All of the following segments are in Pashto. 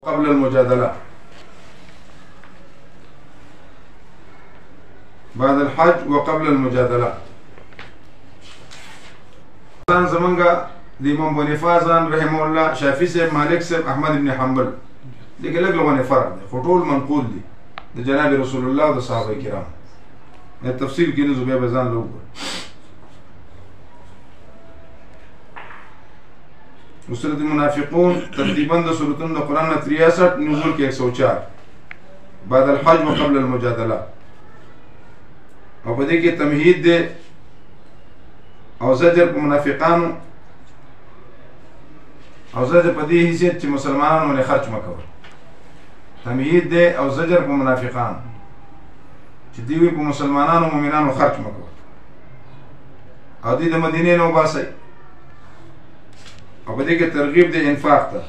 قبل المجادله بعد الحج وقبل المجادله زمانگا د امام بنفازان رحمه الله شافعي صاحب مالک صاحب احمد ابن حنبل دغه لږ لغونه فرق دی خو ټول منقول دي د جناب رسول الله او د صحابه کرام د تفصیل کې نو به ځان لوګ سورة المنافقون ترتیبا د سورتونو د قرآن 63 نزول کې 104 بعد الحج وقبل المجادله او په دې کې تمهید دی او زجر په منافقانو او زجر په دې حیثیت چې مسلمانانو باندې خرچ مکوئ تمهید دی او زجر په منافقانو چې دوی په مسلمانانو مؤمنانو خرچ مکوئ او دوی د مدینې نه وباسئ او په دې کې ترغیب دی انفاق ته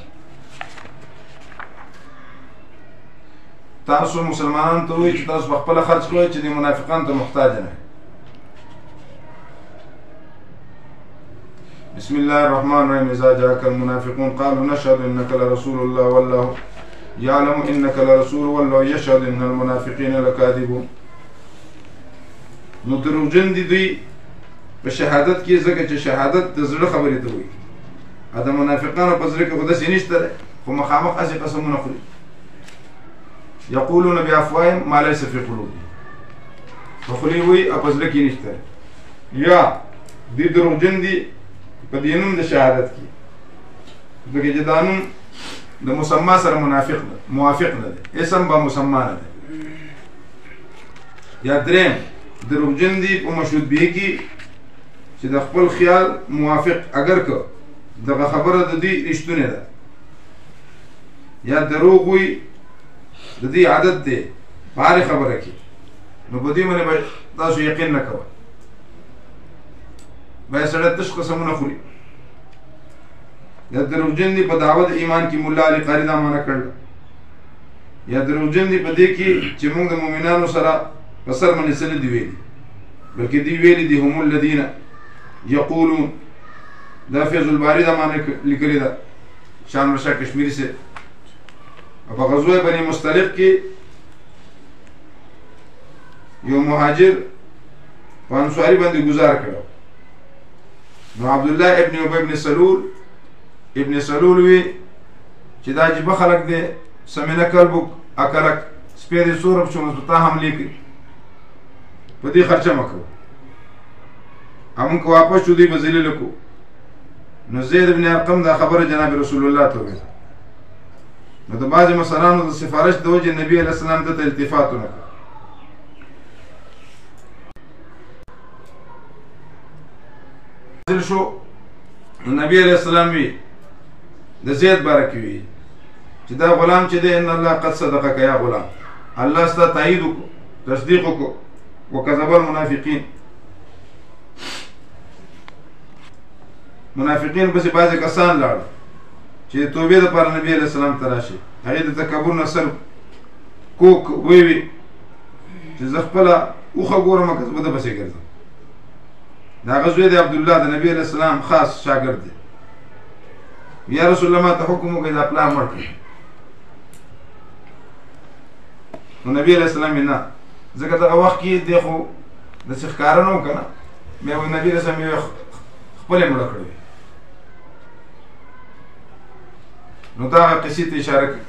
تاسو مسلمانانو ته وایئ چې تاسو په خپله خرچ کوئ چې د منافقانو ته محتاج نه بسم الله الرحمن الرحيم إذا جاءك المنافقون قالوا نشهد إنك لرسول الله والله يعلم إنك لرسول والله يشهد إن المنافقين لكاذبون نو دروغجن دي دوی په شهادت کې ځکه چې شهادت د زړه خبرې ته وایي دا منافقانو په زړه کې خو داسې نشته خو مخامخ هسې قسمونه خوري یقولون بافواههم ما لیس فی قلوبهم په خولې وایي او په زړه کې نشته یا دوی دروغجن دي په دې نوم د شهادت کې ځکه چې دا نوم د مسما سره موافق نه دی اسم به مسما نه دی یا دریم دروغجن دي په مشهودبیه کې چې د خپل خیال موافق اگر که دغه خبره د دې رښتونه ده یا دروغ وي د دې عادت دی په هرې خبره کې نو په دې باندې به تاسو یقین نه کوئ باید سړی تش قسمونه خوري یا دروغجن دي په دعوت ایمان کې ملا علي قاري دا معنا کړل یا دروغجن دي په دې کې چې موږ د مؤمنانو سره په سر باندې څه نه دي ویلي بلکې دوی ویلي دي هم الذین یقولون دا فیض الباری دا معنی لیکلی دا شان رشا کشمیری سے په غزوه بنی مستلق کې یو مهاجر په انصاري باندې گزار کړو نو عبدالله ابن ابی ابن سلول وی چې دا عجیبه خلق دی سمینه کلبک اکلک سپیری سورب شو مزبطا حملی کړي په دې خرچه مکو همون که واپس شو دی به ذلیل کو نو زید بن ارقم دا خبر جناب رسول الله ته ویل نو د بعضې مسلانو د سفارش د وجې نبي علیه السلام ته التفات ونه کړ حاصل شو نو نبي علیه السلام وی د زید باره کې وی چې دا غلام چې دی ان الله قد صدقک یا غلام الله ستا تایید وکړو تصدیق وکړو وکذب المنافقین منافقین پسې بعضې کسان لاړل چې د توبې دپاره نبي علیه السلام ته راشي هغې د تکبر نه سر کوک ویوي چې زه خپله اوښه ګورم که زه به ده پسې ګرځم د هغه زوی د عبدالله د نبي علیه السلام خاص شاګرد دی یا رسول الله ما ته حکم وکړئ دا پلار مړ کړي نو نبي علیه السلام یې نه ځکه دغه وخت کې دی خو داسې ښکاره نه و که نه بیا نبي علیه السلام یې خپلې مړه کړې نو دا هغه قصې ته اشاره کوي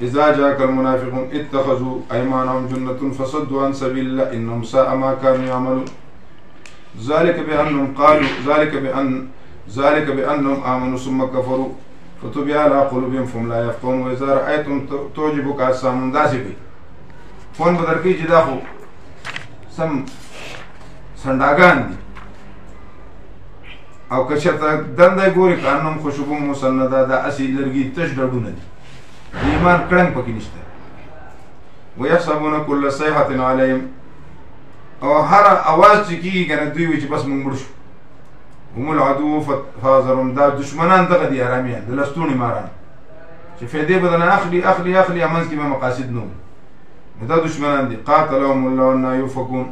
اذا جاءك المنافقون اتخذوا ايمانهم جنة فصدوا عن سبيل الله انهم ساء ما كانوا يعملون ذلك بانهم امنوا ثم كفروا فتبع على قلوبهم فهم لا يفقهون واذا رايتم تعجبك اجسامهم داسې کوي فون به درکوي چې دا خو سم سنډاګان دي او که چېرته دنده ګوري کانم خوشبو مسنده دا اسې لرګي تش ډډونه دي د ایمان کړنګ پکې نشته ویحسبون کل صیحة علیهم او هر اواز چې کېږي که نه دوی وایي چې بس موږ مړ شو هم العدو فحذرهم دا دشمنان دغه دي حرامیان د لستوڼي ماران چې فایدې به دنه اخلي منځ کې به مقاصد نه وي دا دشمنان دي قاتلهم الله انا یوفکون